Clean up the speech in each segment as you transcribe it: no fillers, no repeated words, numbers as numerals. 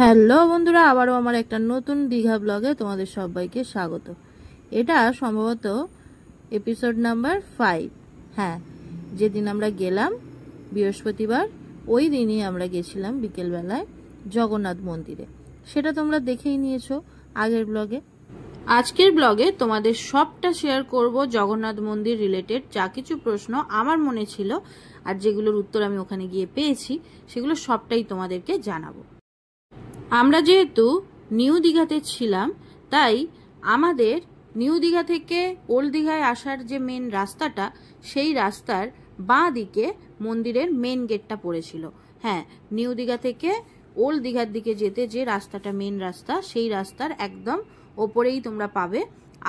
Hello বন্ধুরা, আবারও আমার একটা নতুন দীঘা ব্লগে তোমাদের সবাইকে স্বাগত। এটা সম্ভবত এপিসোড নাম্বার 5। হ্যাঁ, যেদিন আমরা গেলাম বৃহস্পতিবার, ওই দিনই আমরা গেছিলাম বিকেলবেলায় জগন্নাথ মন্দিরে। সেটা তোমরা দেখেই নিয়েছো আগের ব্লগে। আজকের ব্লগে তোমাদের সবটা শেয়ার করব জগন্নাথ মন্দির রিলেটেড। যা কিছু প্রশ্ন আমার মনে ছিল আর যেগুলোর উত্তর আমি ওখানে গিয়ে পেয়েছি, সেগুলো সবটাই তোমাদেরকে জানাবো। আমরা যেহেতু নিউ দীঘাতে ছিলাম, তাই আমাদের নিউ দীঘা থেকে ওল্ড দীঘায় আসার যে মেন রাস্তাটা, সেই রাস্তার বাঁ দিকে মন্দিরের মেন গেটটা পড়েছিল। হ্যাঁ, নিউ দীঘা থেকে ওল্ড দীঘার দিকে যেতে যে রাস্তাটা মেন রাস্তা, সেই রাস্তার একদম ওপরেই তোমরা পাবে,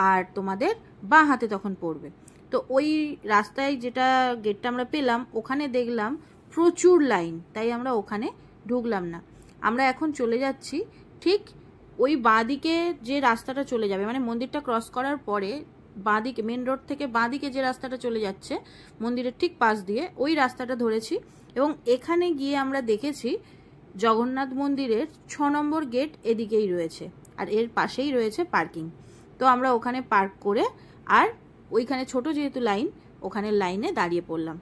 আর তোমাদের বাঁ হাতে তখন পড়বে। তো ওই রাস্তায় যেটা গেটটা আমরা পেলাম, ওখানে দেখলাম প্রচুর লাইন, তাই আমরা ওখানে ঢুকলাম না। আমরা এখন চলে যাচ্ছি ঠিক ওই বাঁদিকে যে রাস্তাটা চলে যাবে, মানে মন্দিরটা ক্রস করার পরে বাঁদিকে, মেন রোড থেকে বাঁদিকে যে রাস্তাটা চলে যাচ্ছে মন্দিরের ঠিক পাশ দিয়ে, ওই রাস্তাটা ধরেছি। এবং এখানে গিয়ে আমরা দেখেছি জগন্নাথ মন্দিরের 6 নম্বর গেট এদিকেই রয়েছে, আর এর পাশেই রয়েছে পার্কিং। তো আমরা ওখানে পার্ক করে, আর ওইখানে ছোট যেহেতু লাইন, ওখানে লাইনে দাঁড়িয়ে পড়লাম।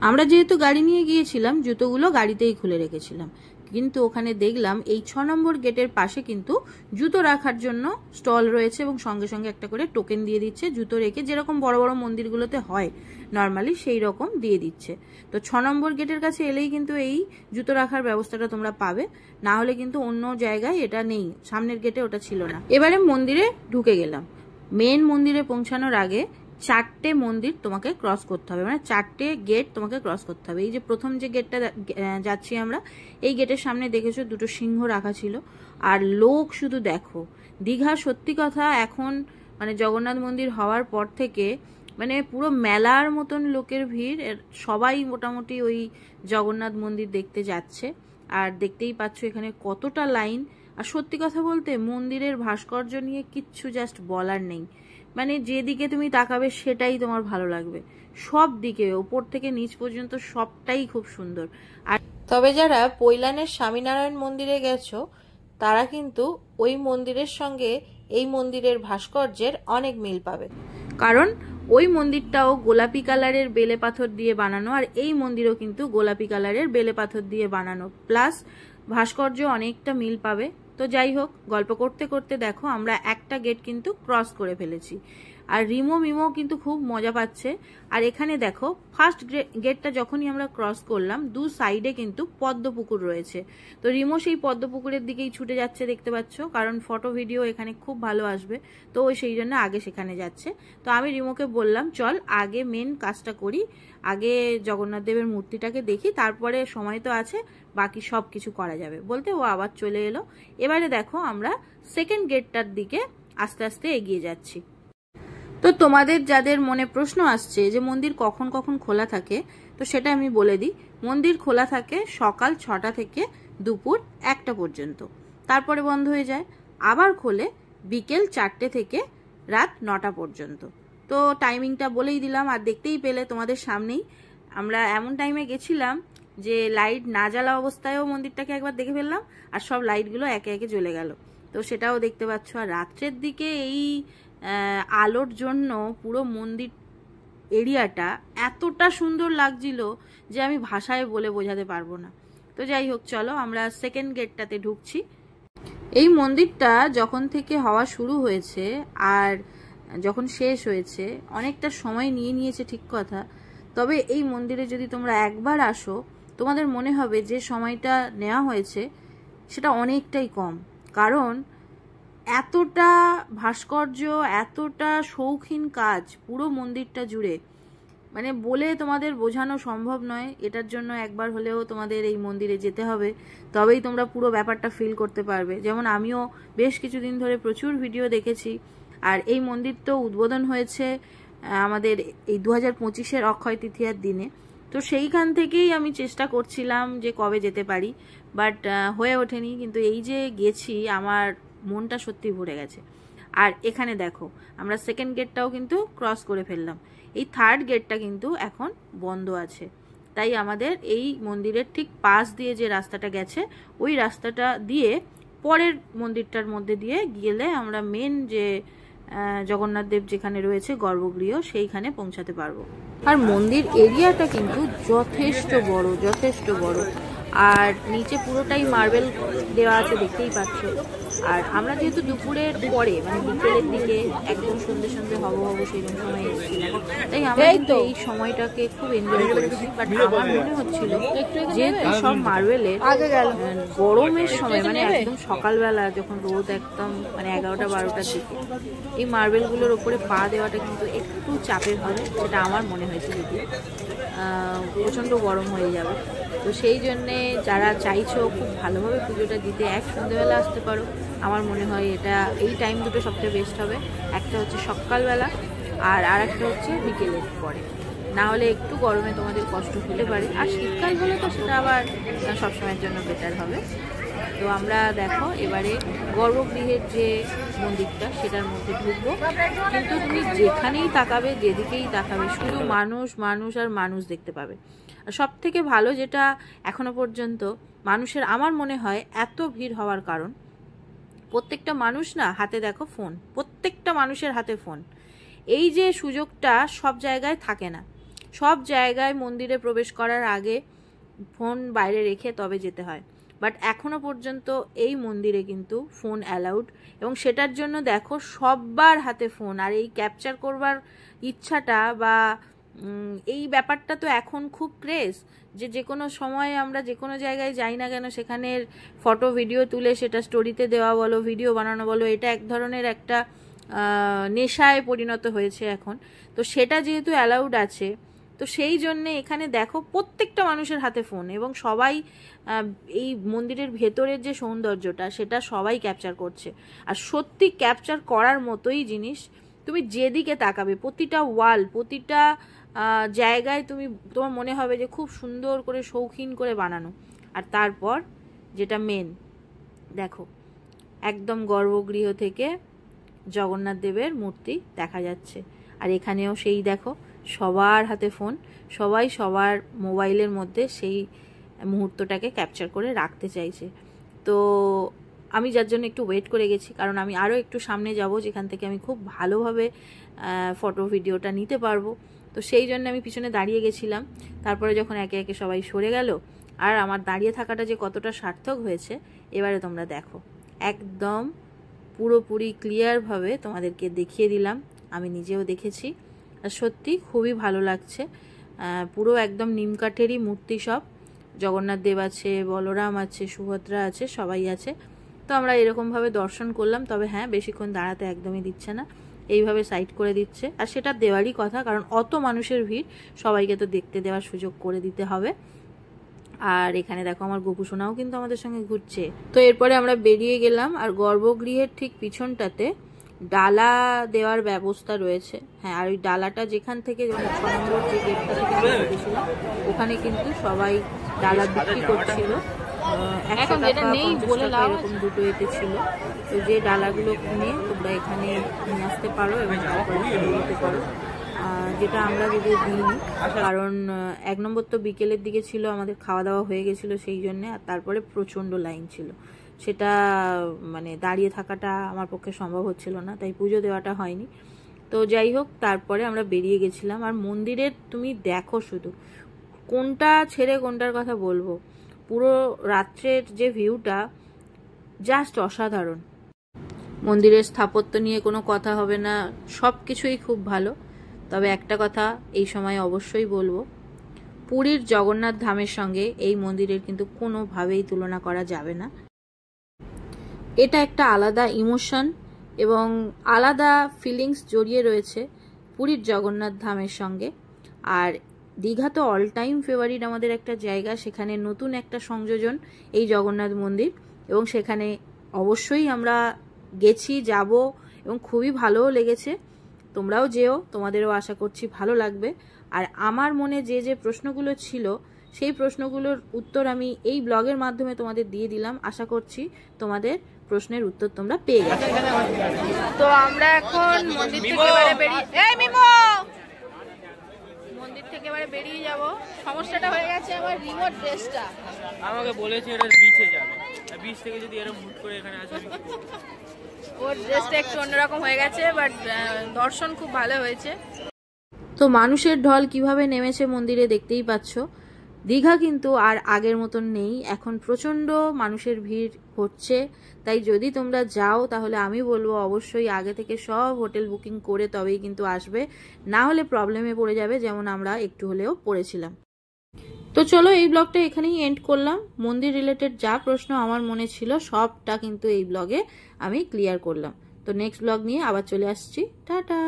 আমরা যেহেতু গাড়ি নিয়ে গিয়েছিলাম, জুতোগুলো গাড়িতেই খুলে রেখেছিলাম, কিন্তু ওখানে দেখলাম এই 6 নম্বর গেটের পাশে কিন্তু জুতো রাখার জন্য স্টল রয়েছে, এবং সঙ্গে সঙ্গে একটা করে টোকেন দিয়ে দিচ্ছে জুতো রেখে, যেরকম বড় বড় মন্দিরগুলোতে হয় নর্মালি, সেই রকম দিয়ে দিচ্ছে। তো 6 নম্বর গেটের কাছে এলেই কিন্তু এই জুতো রাখার ব্যবস্থাটা তোমরা পাবে, না হলে কিন্তু অন্য জায়গায় এটা নেই। সামনের গেটে ওটা ছিল না। এবারে মন্দিরে ঢুকে গেলাম। মেন মন্দিরে পৌঁছানোর আগে 4টে মন্দির তোমাকে ক্রস করতে হবে, মানে 4টে গেট তোমাকে ক্রস করতে হবে। এই যে প্রথম যে গেটটা যাচ্ছি আমরা, এই গেটের সামনে দেখেছো দুটো সিংহ রাখা ছিল, আর লোক শুধু দেখো। দীঘা সত্যি কথা এখন মানে জগন্নাথ মন্দির হওয়ার পর থেকে মানে পুরো মেলার মতন লোকের ভিড়। সবাই মোটামুটি ওই জগন্নাথ মন্দির দেখতে যাচ্ছে, আর দেখতেই পাচ্ছ এখানে কতটা লাইন। আর সত্যি কথা বলতে মন্দিরের ভাস্কর্য নিয়ে কিচ্ছু জাস্ট বলার নেই, মানে যেদিকে তুমি তাকাবে সেটাই তোমার ভালো লাগবে। সব দিকে ওপর থেকে নিচ পর্যন্ত সবটাই খুব সুন্দর। আর তবে যারা পৈলানের স্বামীনারায়ণ মন্দিরে গেছো, তারা কিন্তু ওই মন্দিরের সঙ্গে এই মন্দিরের ভাস্কর্যের অনেক মিল পাবে, কারণ ওই মন্দিরটাও গোলাপি কালারের বেলে পাথর দিয়ে বানানো, আর এই মন্দিরও কিন্তু গোলাপি কালারের বেলে পাথর দিয়ে বানানো, প্লাস ভাস্কর্য অনেকটা মিল পাবে। তো যাই হোক, গল্প করতে করতে দেখো আমরা একটা গেট কিন্তু ক্রস করে ফেলেছি, আর মিমো কিন্তু খুব মজা পাচ্ছে। আর এখানে দেখো ফার্স্ট গেটটা যখনই আমরা ক্রস করলাম, দু সাইডে কিন্তু পদ্মপুকুর রয়েছে। তো রিমো সেই পদ্মপুকুরের দিকেই ছুটে যাচ্ছে, দেখতে পাচ্ছ, কারণ ফটো ভিডিও এখানে খুব ভালো আসবে, তো ওই সেই জন্য আগে সেখানে যাচ্ছে। তো আমি রিমোকে বললাম চল আগে মেন কাজটা করি, আগে জগন্নাথ দেবের মূর্তিটাকে দেখি, তারপরে সময় তো আছে, বাকি সব কিছু করা যাবে বলতে ও আবার চলে এলো। এবারে দেখো আমরা সেকেন্ড গেটটার দিকে আস্তে আস্তে এগিয়ে যাচ্ছি। তো তোমাদের যাদের মনে প্রশ্ন আসছে যে মন্দির কখন কখন খোলা থাকে, তো সেটা আমি বলে দিই। মন্দির খোলা থাকে সকাল 6টা থেকে দুপুর 1টা পর্যন্ত, তারপরে বন্ধ হয়ে যায়। আবার খোলে বিকেল 4টে থেকে রাত 9টা পর্যন্ত। তো টাইমিংটা বলেই দিলাম, আর দেখতেই পেলে তোমাদের সামনেই। আমরা এমন টাইমে গেছিলাম যে লাইট না জ্বালা অবস্থায়ও মন্দিরটাকে একবার দেখে ফেললাম, আর সব লাইটগুলো একে একে জ্বলে গেল, তো সেটাও দেখতে পাচ্ছ। আর রাত্রের দিকে এই আলোর জন্য পুরো মন্দির এরিয়াটা এতটা সুন্দর লাগছিল যে আমি ভাষায় বলে বোঝাতে পারবো না। তো যাই হোক, চলো আমরা সেকেন্ড গেটটাতে ঢুকছি। এই মন্দিরটা যখন থেকে হওয়া শুরু হয়েছে আর যখন শেষ হয়েছে, অনেকটা সময় নিয়েছে ঠিক কথা, তবে এই মন্দিরে যদি তোমরা একবার আসো, তোমাদের মনে হবে যে সময়টা নেওয়া হয়েছে সেটা অনেকটাই কম, কারণ এতটা ভাস্কর্য, এতটা শৌখিন কাজ পুরো মন্দিরটা জুড়ে, মানে বলে তোমাদের বোঝানো সম্ভব নয়। এটার জন্য একবার হলেও তোমাদের এই মন্দিরে যেতে হবে, তবেই তোমরা পুরো ব্যাপারটা ফিল করতে পারবে। যেমন আমিও বেশ কিছুদিন ধরে প্রচুর ভিডিও দেখেছি, আর এই মন্দির তো উদ্বোধন হয়েছে আমাদের এই 2025-এর অক্ষয় তৃতীয়ার দিনে। তো সেইখান থেকেই আমি চেষ্টা করছিলাম যে কবে যেতে পারি, বাট হয়ে ওঠেনি। কিন্তু এই যে গেছি, আমার মনটা সত্যি ভরে গেছে। আর এখানে দেখো আমরা সেকেন্ড গেটটাও কিন্তু ক্রস করে ফেললাম। এই থার্ড গেটটা কিন্তু এখন বন্ধ আছে, তাই আমাদের এই মন্দিরের ঠিক পাশ দিয়ে যে রাস্তাটা গেছে ওই রাস্তাটা দিয়ে পরের মন্দিরটার মধ্যে দিয়ে গেলে আমরা মেন যে জগন্নাথ দেব যেখানে রয়েছে গর্ভগৃহ সেইখানে পৌঁছাতে পারবো। আর মন্দির এরিয়াটা কিন্তু যথেষ্ট বড়, আর নিচে পুরোটাই মার্বেল দেওয়া আছে, দেখতেই পাচ্ছ। আর আমরা যেহেতু দুপুরের পরে মানে বিকেলের দিকে একদম সন্ধ্যে হব সেইরকম সময় এসেছিলাম, তাই আমরা কিন্তু এই সময়টাকে খুব এনজয় করেছি। বাট আমার মনে হচ্ছিল যেহেতু সব মার্বেলের গরমের সময় মানে একদম সকালবেলা যখন রোদ একদম মানে 11টা-12টার দিকে এই মার্বেলগুলোর ওপরে পা দেওয়াটা কিন্তু একটু চাপের হবে, সেটা আমার মনে হয়েছে। যদি প্রচণ্ড গরম হয়ে যাবে, তো সেই জন্যে যারা চাইছো খুব ভালোভাবে পুজোটা দিতে এক সন্ধ্যেবেলা আসতে পারো। আমার মনে হয় এটা এই টাইম দুটো সবচেয়ে বেস্ট হবে। একটা হচ্ছে সকালবেলা আর একটা হচ্ছে বিকেলের পরে, না হলে একটু গরমে তোমাদের কষ্ট হতে পারে। আর শীতকাল হলে তো সেটা আবার সবসময়ের জন্য বেটার হবে। তো আমরা দেখো এবারে গর্ভগৃহের যে মন্দিরটা সেটার মধ্যে ঢুকবো, কিন্তু তুমি যেখানেই তাকাবে যেদিকেই তাকাবে শুধু মানুষ আর মানুষ দেখতে পাবে। আর সব থেকে ভালো যেটা এখনো পর্যন্ত মানুষের আমার মনে হয় এত ভিড় হওয়ার কারণ, প্রত্যেকটা মানুষ না হাতে দেখো ফোন, প্রত্যেকটা মানুষের হাতে ফোন। এই যে সুযোগটা সব জায়গায় থাকে না, সব জায়গায় মন্দিরে প্রবেশ করার আগে ফোন বাইরে রেখে তবে যেতে হয়। বাট এখনো পর্যন্ত এই মন্দিরে কিন্তু ফোন অ্যালাউড, এবং সেটার জন্য দেখো সবার হাতে ফোন। আর এই ক্যাপচার করবার ইচ্ছাটা বা এই ব্যাপারটা তো এখন খুব ক্রেজ, যে কোনো সময় আমরা যে কোনো জায়গায় যাই না কেন সেখানের ফটো ভিডিও তুলে সেটা স্টোরিতে দেওয়া বলো, ভিডিও বানানো বলো, এটা এক ধরনের একটা নেশায় পরিণত হয়েছে এখন। তো সেটা যেহেতু অ্যালাউড আছে, তো সেই জন্যে এখানে দেখো প্রত্যেকটা মানুষের হাতে ফোন, এবং সবাই এই মন্দিরের ভেতরের যে সৌন্দর্যটা সেটা সবাই ক্যাপচার করছে। আর সত্যি ক্যাপচার করার মতোই জিনিস। তুমি যেদিকে তাকাবে প্রতিটা ওয়াল, প্রতিটা জায়গায় তোমার মনে হবে যে খুব সুন্দর করে শৌখিন করে বানানো। আর তারপর যেটা মেন দেখো, একদম গর্ভগৃহ থেকে জগন্নাথ দেবের মূর্তি দেখা যাচ্ছে। আর এখানেও সেই দেখো সবার হাতে ফোন, সবাই সবার মোবাইলের মধ্যে সেই মুহূর্তটাকে ক্যাপচার করে রাখতে চাইছে। তো আমি যার জন্য একটু ওয়েট করে গেছি, কারণ আমি আরও একটু সামনে যাব যেখান থেকে আমি খুব ভালোভাবে ফটো ভিডিওটা নিতে পারবো। তো সেই জন্য আমি পিছনে দাঁড়িয়ে গেছিলাম। তারপরে যখন একে একে সবাই সরে গেল, আর আমার দাঁড়িয়ে থাকাটা যে কতটা সার্থক হয়েছে এবারে তোমরা দেখো। একদম পুরোপুরি ক্লিয়ারভাবে তোমাদেরকে দেখিয়ে দিলাম, আমি নিজেও দেখেছি। আর সত্যি খুবই ভালো লাগছে। পুরো একদম নিমকাঠেরই মূর্তি সব, জগন্নাথ দেব আছে, বলরাম আছে, সুভদ্রা আছে, সবাই আছে। তো আমরা এরকমভাবে দর্শন করলাম। তবে হ্যাঁ, বেশিক্ষণ দাঁড়াতে একদমই দিচ্ছে না, এইভাবে সাইড করে দিচ্ছে। আর সেটা দেওয়ারই কথা, কারণ অত মানুষের ভিড়, সবাইকে তো দেখতে দেওয়ার সুযোগ করে দিতে হবে। আর এখানে দেখো আমার গোপুসোনাও কিন্তু আমাদের সঙ্গে ঘুরছে। তো এরপরে আমরা বেরিয়ে গেলাম, আর গর্ভগৃহের ঠিক পিছনটাতে ডালা দেওয়ার ব্যবস্থা রয়েছে। হ্যাঁ, আর ওই ডালাটা যেখান থেকে 6 নম্বর যে গেটটা থেকে ঢুকেছিলাম ওখানে কিন্তু সবাই ডালা বিক্রি করছিল। 100 টাকা 50 টাকা এরকম দুটো এতে ছিল। তো যে ডালাগুলো কিনে তোমরা এখানে নিয়ে আসতে পারো এবং তারপরে নিতে পারো, যেটা আমরা যদি দিইনি, কারণ 1 নম্বর তো বিকেলের দিকে ছিল, আমাদের খাওয়া দাওয়া হয়ে গেছিলো সেই জন্যে। আর তারপরে প্রচণ্ড লাইন ছিল, সেটা মানে দাঁড়িয়ে থাকাটা আমার পক্ষে সম্ভব হচ্ছিল না, তাই পুজো দেওয়াটা হয়নি। তো যাই হোক, তারপরে আমরা বেরিয়ে গেছিলাম। আর মন্দিরের তুমি দেখো শুধু, কোনটা ছেড়ে কোনটার কথা বলবো, পুরো রাত্রের যে ভিউটা জাস্ট অসাধারণ। মন্দিরের স্থাপত্য নিয়ে কোনো কথা হবে না, সব কিছুই খুব ভালো। তবে একটা কথা এই সময় অবশ্যই বলবো, পুরীর জগন্নাথ ধামের সঙ্গে এই মন্দিরের কিন্তু কোনোভাবেই তুলনা করা যাবে না। এটা একটা আলাদা ইমোশন এবং আলাদা ফিলিংস জড়িয়ে রয়েছে পুরীর জগন্নাথ ধামের সঙ্গে। আর দীঘা তো অল টাইম ফেভারিট আমাদের একটা জায়গা, সেখানে নতুন একটা সংযোজন এই জগন্নাথ মন্দির, এবং সেখানে অবশ্যই আমরা গেছি, যাব, এবং খুবই ভালোও লেগেছে। তোমরাও যেও, তোমাদেরও আশা করছি ভালো লাগবে। আর আমার মনে যে যে প্রশ্নগুলো ছিল সেই প্রশ্নগুলোর উত্তর আমি এই ব্লগের মাধ্যমে তোমাদের দিয়ে দিলাম। আশা করছি তোমাদের প্রশ্নের উত্তর তোমরা পেয়ে গেছো। তো আমরা এখন মন্দির থেকে একেবারে বেরিয়ে যাব। সমস্যাটা হয়ে গেছে আমার রিমোট ড্রেসটা। আমাকে বলেছে এটা বিচে যাবে, বিচ থেকে যদি এরকম হুট করে এখানে আসে। ওর ড্রেসটা একটু অন্যরকম হয়ে গেছে, বাট দর্শন খুব ভালো হয়েছে। তো মানুষের ঢল কিভাবে নেমেছে মন্দিরে দেখতেই পাচ্ছ। দীঘা কিন্তু আর আগের মতন নেই, এখন প্রচণ্ড মানুষের ভিড় হচ্ছে। তাই যদি তোমরা যাও তাহলে আমি বলবো অবশ্যই আগে থেকে সব হোটেল বুকিং করে তবেই কিন্তু আসবে, না হলে প্রবলেমে পড়ে যাবে, যেমন আমরা একটু হলেও পড়েছিলাম। তো চলো এই ব্লগটা এখানেই এন্ড করলাম। মন্দির রিলেটেড যা প্রশ্ন আমার মনে ছিল সবটা কিন্তু এই ব্লগে আমি ক্লিয়ার করলাম। তো নেক্সট ব্লগ নিয়ে আবার চলে আসছি। টাটা।